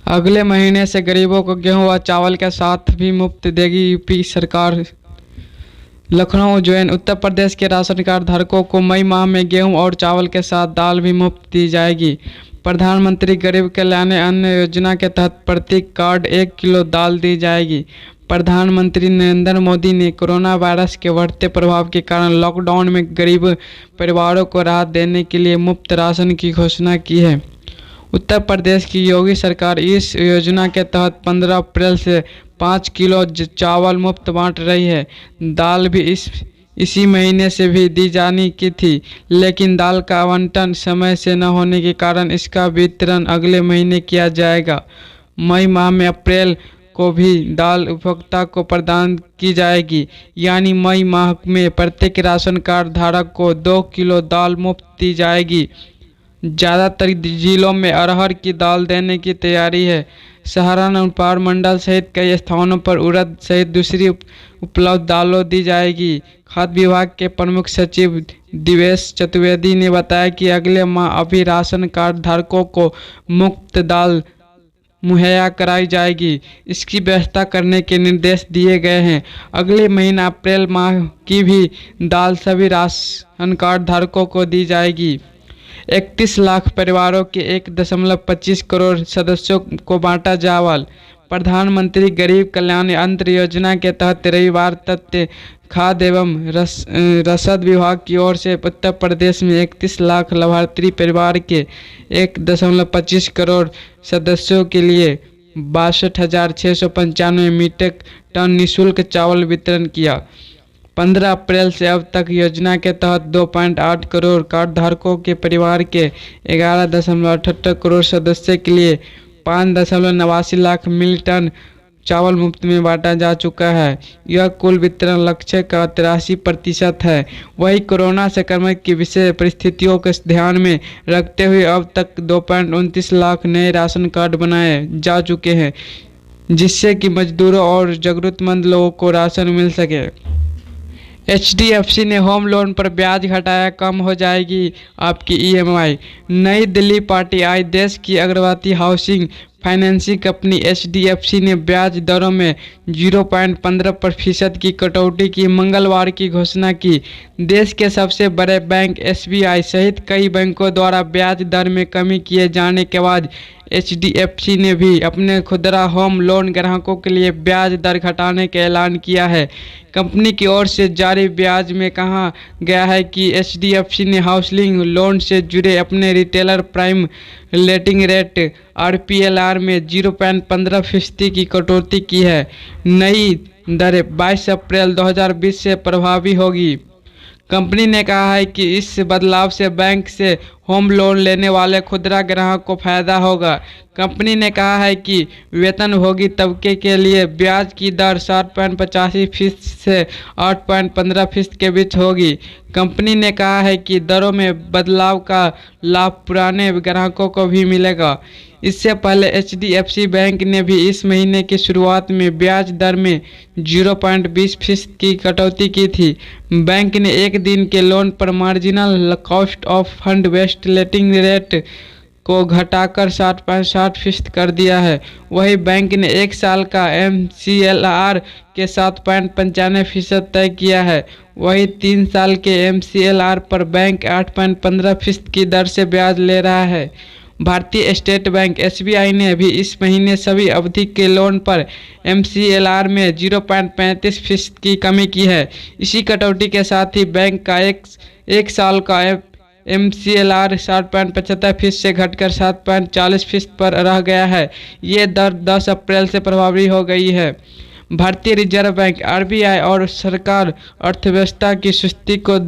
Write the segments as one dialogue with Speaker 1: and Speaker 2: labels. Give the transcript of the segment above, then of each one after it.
Speaker 1: अगले महीने से गरीबों को गेहूं व चावल के साथ भी मुफ्त देगी यूपी सरकार। लखनऊ जैन उत्तर प्रदेश के राशन कार्ड धारकों को मई माह में गेहूं और चावल के साथ दाल भी मुफ्त दी जाएगी। प्रधानमंत्री गरीब कल्याण अन्न योजना के तहत प्रति कार्ड 1 किलो दाल दी जाएगी। प्रधानमंत्री नरेंद्र मोदी ने कोरोना वायरस के बढ़ते प्रभाव के कारण लॉकडाउन में गरीब परिवारों को राहत देने के लिए मुफ्त राशन की घोषणा की है। उत्तर प्रदेश की योगी सरकार इस योजना के तहत 15 अप्रैल से 5 किलो चावल मुफ्त बांट रही है। दाल भी इसी महीने से भी दी जानी की थी, लेकिन दाल का आवंटन समय से न होने के कारण इसका वितरण अगले महीने किया जाएगा। मई माह में अप्रैल को भी दाल उपभोक्ता को प्रदान की जाएगी, यानी मई माह में प्रत्येक राशन कार्ड धारक को 2 किलो दाल मुफ्त दी जाएगी। ज़्यादातर जिलों में अरहर की दाल देने की तैयारी है। सहारनपुर मंडल सहित कई स्थानों पर उड़द सहित दूसरी उपलब्ध दालों दी जाएगी। खाद्य विभाग के प्रमुख सचिव दिवेश चतुर्वेदी ने बताया कि अगले माह अभी राशन कार्ड धारकों को मुफ्त दाल मुहैया कराई जाएगी। इसकी व्यवस्था करने के निर्देश दिए गए हैं। अगले महीना अप्रैल माह की भी दाल सभी राशन कार्ड धारकों को दी जाएगी। 31 लाख परिवारों के 1.25 करोड़ सदस्यों को बांटा चावल। प्रधानमंत्री गरीब कल्याण अन्न योजना के तहत रविवार तक खाद्य एवं रसद विभाग की ओर से उत्तर प्रदेश में 31 लाख लाभार्थी परिवार के 1.25 करोड़ सदस्यों के लिए 62,695 मीट्रिक टन निःशुल्क चावल वितरण किया। 15 अप्रैल से अब तक योजना के तहत 2.8 करोड़ कार्ड धारकों के परिवार के 11.78 करोड़ सदस्य के लिए 5.89 लाख मीट्रिक टन चावल मुफ्त में बांटा जा चुका है। यह कुल वितरण लक्ष्य का 83% है। वही कोरोना संक्रमण की विशेष परिस्थितियों को ध्यान में रखते हुए अब तक 2.29 लाख नए राशन कार्ड बनाए जा चुके हैं, जिससे कि मजदूरों और जरूरतमंद लोगों को राशन मिल सके। HDFC ने होम लोन पर ब्याज घटाया, कम हो जाएगी आपकी EMI। नई दिल्ली पार्टी आई देश की अग्रवर्ती हाउसिंग फाइनेंसिंग कंपनी HDFC ने ब्याज दरों में 0.15% की कटौती की मंगलवार की घोषणा की। देश के सबसे बड़े बैंक SBI सहित कई बैंकों द्वारा ब्याज दर में कमी किए जाने के बाद HDFC ने भी अपने खुदरा होम लोन ग्राहकों के लिए ब्याज दर घटाने का ऐलान किया है। कंपनी की ओर से जारी ब्याज में कहा गया है कि HDFC ने हाउसिंग लोन से जुड़े अपने रिटेलर प्राइम लेटिंग रेट RPLR में 0.15% की कटौती की है। नई दरें 22 अप्रैल 2020 से प्रभावी होगी। कंपनी ने कहा है कि इस बदलाव से बैंक से होम लोन लेने वाले खुदरा ग्राहक को फायदा होगा। कंपनी ने कहा है कि वेतनभोगी तबके के लिए ब्याज की दर 7.85% से 8.15% के बीच होगी। कंपनी ने कहा है कि दरों में बदलाव का लाभ पुराने ग्राहकों को भी मिलेगा। इससे पहले HDFC बैंक ने भी इस महीने की शुरुआत में ब्याज दर में 0.20% की कटौती की थी। बैंक ने एक दिन के लोन पर marginal cost of fund based letting rate को घटाकर 7.60% कर दिया है। वही बैंक ने एक साल का MCLR के 7.95% तय किया है। वही 3 साल के MCLR पर बैंक 8.15% की दर से ब्याज ले रहा है। भारतीय स्टेट बैंक SBI ने भी इस महीने सभी अवधि के लोन पर MCLR में 0.35% की कमी की है। इसी कटौती के साथ ही बैंक का एक साल का MCLR 7.75% से घटकर 7.40% पर रह गया है। ये दर 10 अप्रैल से प्रभावी हो गई है। भारतीय रिजर्व बैंक RBI और सरकार अर्थव्यवस्था की सुस्ती को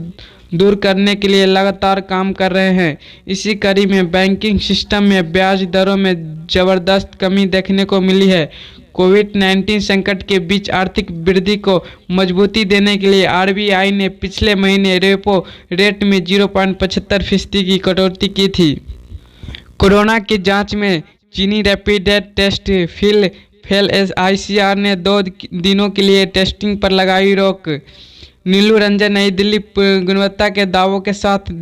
Speaker 1: दूर करने के लिए लगातार काम कर रहे हैं। इसी कड़ी में बैंकिंग सिस्टम में ब्याज दरों में जबरदस्त कमी देखने को मिली है। कोविड-19 संकट के बीच आर्थिक वृद्धि को मजबूती देने के लिए RBI ने पिछले महीने रेपो रेट में 0.75% की कटौती की थी। कोरोना की जांच में चीनी रैपिड टेस्ट फेल ICR ने 2 दिनों के लिए टेस्टिंग पर लगाई रोक। नीलू रंजन नई दिल्ली गुणवत्ता के दावों के साथ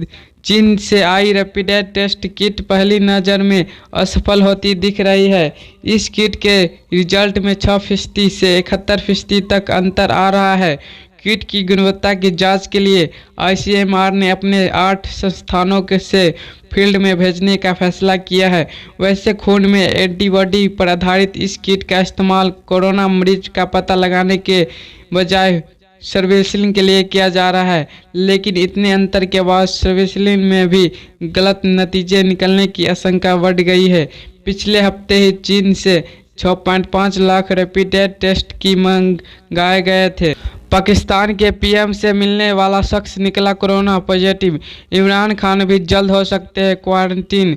Speaker 1: चीन से आई रैपिड टेस्ट किट पहली नज़र में असफल होती दिख रही है। इस किट के रिजल्ट में 6% से 71% तक अंतर आ रहा है। किट की गुणवत्ता की जांच के लिए आईसीएमआर ने अपने 8 संस्थानों से फील्ड में भेजने का फैसला किया है। वैसे खून में एंटीबॉडी पर आधारित इस किट का इस्तेमाल कोरोना मरीज का पता लगाने के बजाय सर्विलांस के लिए किया जा रहा है, लेकिन इतने अंतर के बाद सर्विलांस में भी गलत नतीजे निकलने की आशंका बढ़ गई है। पिछले हफ्ते ही चीन से 6.5 लाख रैपिड टेस्ट की मंगाए गए थे। पाकिस्तान के पीएम से मिलने वाला शख्स निकला कोरोना पॉजिटिव। इमरान खान भी जल्द हो सकते हैं क्वारंटीन।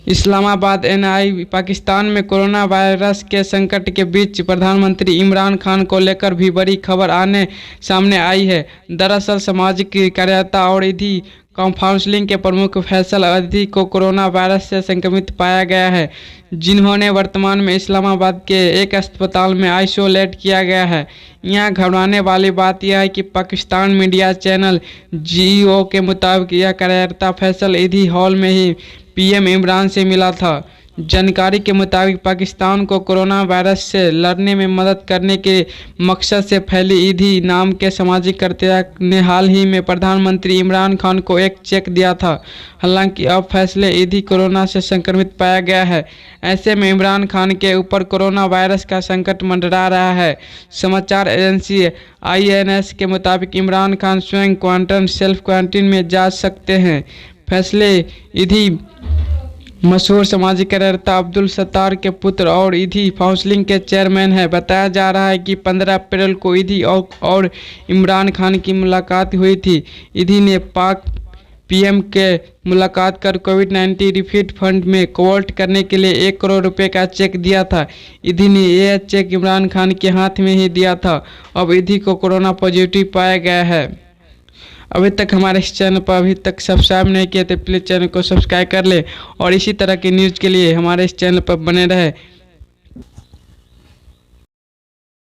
Speaker 1: इस्लामाबाद एनआई पाकिस्तान में कोरोना वायरस के संकट के बीच प्रधानमंत्री इमरान खान को लेकर भी बड़ी खबर सामने आई है। दरअसल सामाजिक कार्यकर्ता और ईदी काउंसिलिंग के प्रमुख फैसल अदीदी को कोरोना वायरस से संक्रमित पाया गया है, जिन्होंने वर्तमान में इस्लामाबाद के एक अस्पताल में आइसोलेट किया गया है। यहाँ घबराने वाली बात यह है कि पाकिस्तान मीडिया चैनल जीओ के मुताबिक यह कार्यकर्ता फैसल ईदी हॉल में ही पीएम इमरान से मिला था। जानकारी के मुताबिक पाकिस्तान को कोरोना वायरस से लड़ने में मदद करने के मकसद से फैली ईदी नाम के सामाजिक कार्यकर्ता ने हाल ही में प्रधानमंत्री इमरान खान को एक चेक दिया था। हालांकि अब फैसले ईदी कोरोना से संक्रमित पाया गया है। ऐसे में इमरान खान के ऊपर कोरोना वायरस का संकट मंडरा रहा है। समाचार एजेंसी आईएनएस के मुताबिक इमरान खान स्वयं सेल्फ क्वारंटीन में जा सकते हैं। फैसले ईदी मशहूर सामाजिक कार्यकर्ता अब्दुल सत्तार के पुत्र और ईदी काउंसिलिंग के चेयरमैन हैं। बताया जा रहा है कि 15 अप्रैल को ईदी और इमरान खान की मुलाकात हुई थी। ईदी ने पाक पीएम के मुलाकात कर कोविड-19 रिलीफ फंड में वोट करने के लिए 1 करोड़ रुपए का चेक दिया था। ईदी ने यह चेक इमरान खान के हाथ में ही दिया था। अब ईदी को कोरोना पॉजिटिव पाया गया है। अभी तक हमारे इस चैनल पर अभी तक सब्सक्राइब नहीं किए तो प्लीज़ चैनल को सब्सक्राइब कर ले और इसी तरह की न्यूज़ के लिए हमारे इस चैनल पर बने रहे।